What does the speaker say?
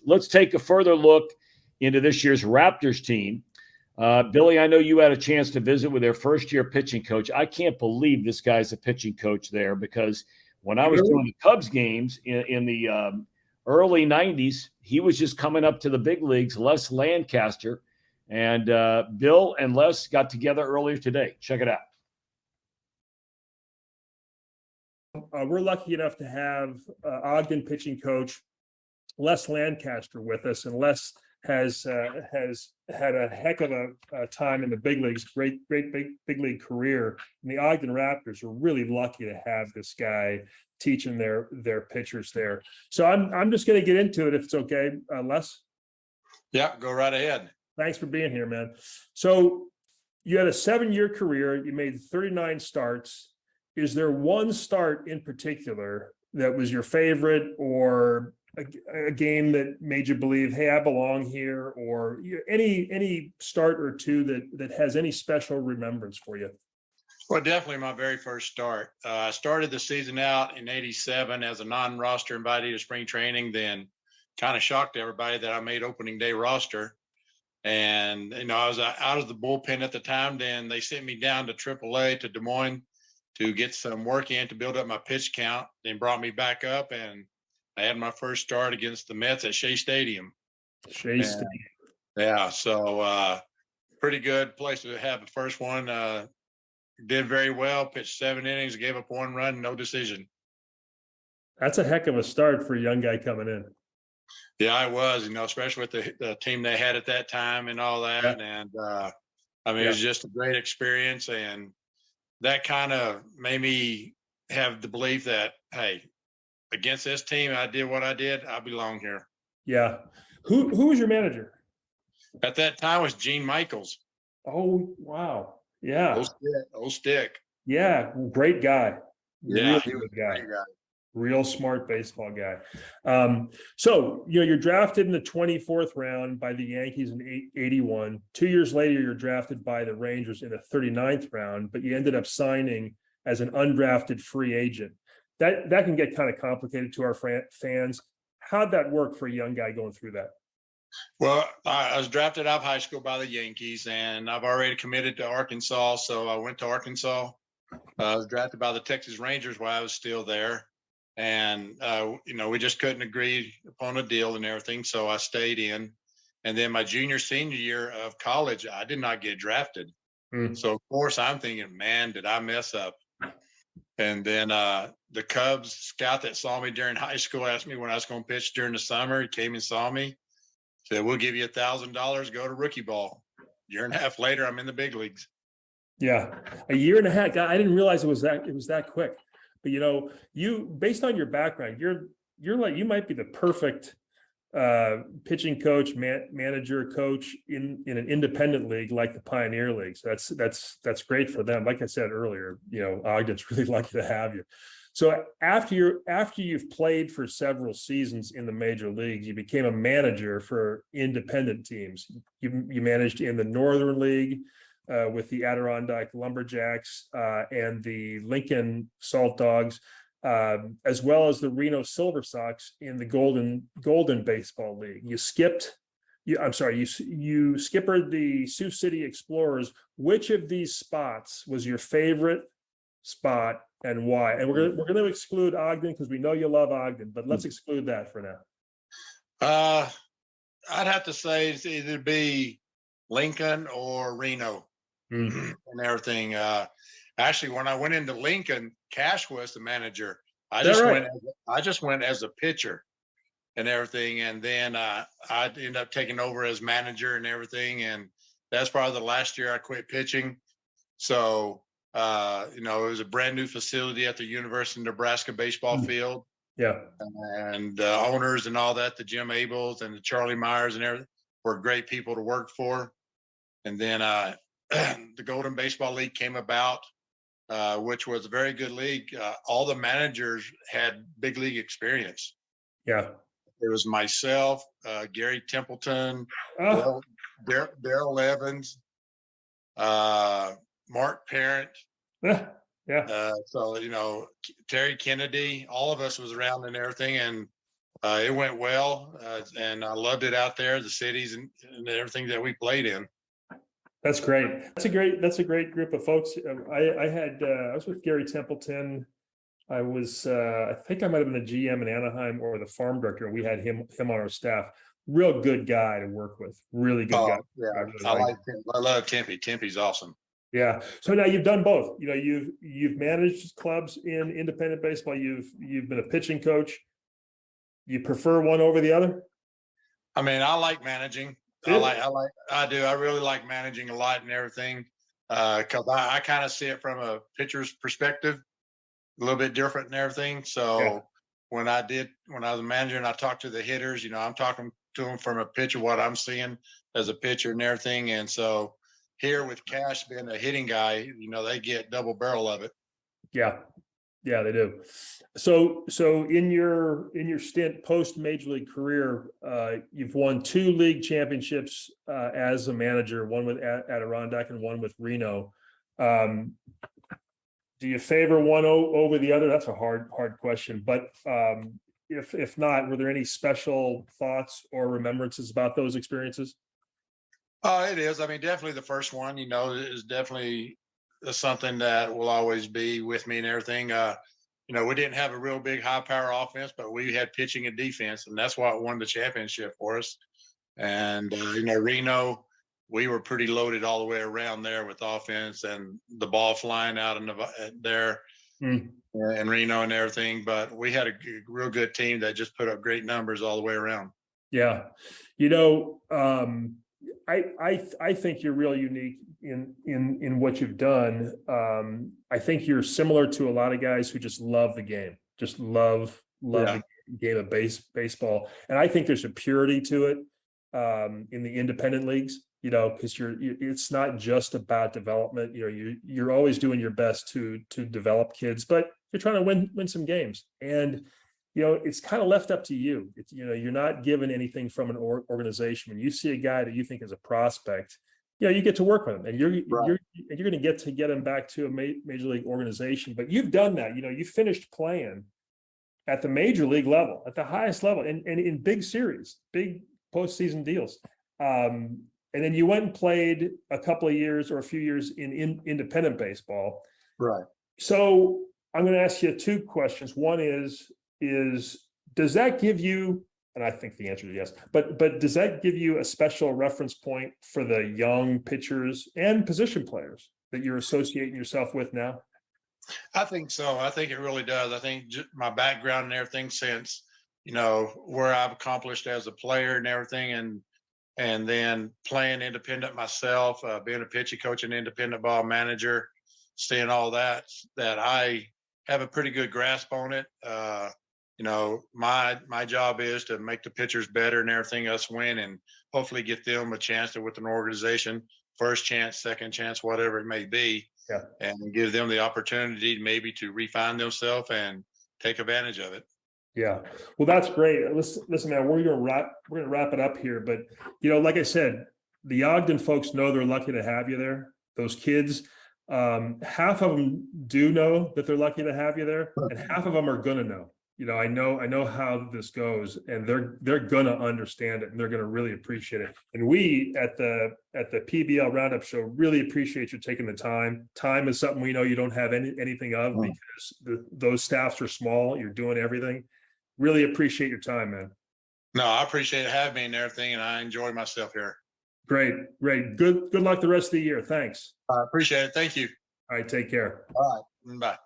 let's take a further look into this year's Raptors team. Billy, I know you had a chance to visit with their first-year pitching coach. I can't believe this guy's a pitching coach there, because when I was doing the Cubs games in the early 90s, he was just coming up to the big leagues, Les Lancaster. And Bill and Les got together earlier today. Check it out. We're lucky enough to have Ogden pitching coach Les Lancaster with us, and Les has had a heck of a time in the big leagues. Great big league career. And the Ogden Raptors are really lucky to have this guy teaching their pitchers there. So I'm just going to get into it if it's okay, Les. Yeah, go right ahead. Thanks for being here, man. So you had a 7-year career. You made 39 starts. Is there one start in particular that was your favorite, or a game that made you believe, hey, I belong here, or any start or two that has any special remembrance for you? Well, definitely my very first start. I started the season out in '87 as a non-roster invitee to spring training, then kind of shocked everybody that I made opening day roster. And, I was out of the bullpen at the time. Then they sent me down to AAA to Des Moines to get some work in to build up my pitch count, then brought me back up, and I had my first start against the Mets at Shea Stadium. Yeah, so pretty good place to have the first one. Did very well, pitched 7 innings, gave up 1 run, no decision. That's a heck of a start for a young guy coming in. Yeah, I was, especially with the team they had at that time and all that. Yeah. And it was just a great experience. And that kind of made me have the belief that, hey, against this team, I did what I did. I belong here. Yeah. Who was your manager? At that time was Gene Michaels. Oh, wow. Yeah. Old stick. Yeah. Great guy. Yeah. Really good guy. Real smart baseball guy. So, you're drafted in the 24th round by the Yankees in '81. 2 years later, you're drafted by the Rangers in the 39th round, but you ended up signing as an undrafted free agent. That can get kind of complicated to our fans. How'd that work for a young guy going through that? Well, I was drafted out of high school by the Yankees, and I've already committed to Arkansas, so I went to Arkansas. I was drafted by the Texas Rangers while I was still there. And, we just couldn't agree upon a deal and everything. So I stayed in. And then my senior year of college, I did not get drafted. So, of course, I'm thinking, man, did I mess up? And then the Cubs scout that saw me during high school asked me when I was going to pitch during the summer. He came and saw me, said, we'll give you $1,000, go to rookie ball. Year and a half later, I'm in the big leagues. Yeah, a year and a half. I didn't realize it was that quick. But you, based on your background, you're like, you might be the perfect pitching coach, manager, coach in an independent league like the Pioneer League. So that's great for them. Like I said earlier, Ogden's really lucky to have you. So after you've played for several seasons in the major leagues, you became a manager for independent teams. You managed in the Northern League with the Adirondack Lumberjacks and the Lincoln Salt Dogs, as well as the Reno Silver Sox in the Golden Baseball League. You skippered the Sioux City Explorers. Which of these spots was your favorite spot and why? And we're going to exclude Ogden because we know you love Ogden, but let's exclude that for now. I'd have to say it's either be Lincoln or Reno. And everything. Actually, when I went into Lincoln, Cash was the manager. I just went as a pitcher and everything, and then I ended up taking over as manager and everything. And that's probably the last year I quit pitching. So it was a brand new facility at the University of Nebraska baseball field. Yeah, and owners and all that, the Jim Abels and the Charlie Myers and everything, were great people to work for. And then the Golden Baseball League came about, which was a very good league. All the managers had big league experience. Yeah. It was myself, Gary Templeton, Darrell Evans, Mark Parent. Yeah. So, Terry Kennedy, all of us was around and everything. And it went well, and I loved it out there, the cities and everything that we played in. That's great. That's a great group of folks. I was with Gary Templeton. I think I might have been the GM in Anaheim or the farm director, and we had him on our staff. Real good guy to work with. Really good guy. Yeah, I really I like like him. I love Tempe. Tempe's awesome. Yeah. So now you've done both. You know, you've managed clubs in independent baseball. You've been a pitching coach. You prefer one over the other? I mean, I like managing. I do. I really like managing a lot and everything. Cause I kind of see it from a pitcher's perspective, a little bit different and everything. So Yeah. when I was a manager and I talked to the hitters, you know, I'm talking to them from a pitcher, what I'm seeing as a pitcher and everything. And so here with Cash being a hitting guy, you know, they get double barrel of it. Yeah. Yeah, they do. So in your stint post major league career, you've won 2 league championships as a manager, one with Adirondack and one with Reno. Do you favor one over the other? That's a hard question. But if not, were there any special thoughts or remembrances about those experiences? It is. I mean, definitely the first one, you know, is definitely something that will always be with me and everything. You know, we didn't have a real big high power offense, but we had pitching and defense, and that's what won the championship for us. And, you know, Reno, we were pretty loaded all the way around there with offense and the ball flying out in there in Reno and everything. But we had a real good team that just put up great numbers all the way around. Yeah. You know, I think you're real unique in what you've done. I think you're similar to a lot of guys who just love the game, just love the game of baseball. And I think there's a purity to it in the independent leagues, you know, because it's not just about development. You know, you're always doing your best to develop kids, but you're trying to win some games. And you know, it's kind of left up to you. You know, you're not given anything from an organization. When you see a guy that you think is a prospect, you know, you get to work with him, and you're going to get him back to a major league organization. But you've done that. You know, you finished playing at the major league level, at the highest level, and in big series, big postseason deals. And then you went and played a couple of years or a few years in independent baseball. Right. So I'm going to ask you 2 questions. One is does that give you, and I think the answer is yes, but does that give you a special reference point for the young pitchers and position players that you're associating yourself with now? I think so. I think it really does. I think my background and everything since, you know, where I've accomplished as a player and everything, and then playing independent myself, being a pitching coach and independent ball manager, seeing all that I have a pretty good grasp on it. You know, my job is to make the pitchers better and everything, us win, and hopefully get them a chance to with an organization, first chance, second chance, whatever it may be, and give them the opportunity maybe to refine themselves and take advantage of it. Yeah, well, that's great. Listen, man, we're gonna wrap it up here, but you know, like I said, the Ogden folks know they're lucky to have you there. Those kids, half of them do know that they're lucky to have you there, and half of them are gonna know. You know, I know how this goes, and they're gonna understand it, and they're gonna really appreciate it. And we at the PBL Roundup Show really appreciate you taking the time. Time is something we know you don't have anything of because those staffs are small. You're doing everything. Really appreciate your time, man. No, I appreciate having me and everything, and I enjoy myself here. Great. Good luck the rest of the year. Thanks. I appreciate it. Thank you. All right, take care. All right. Bye.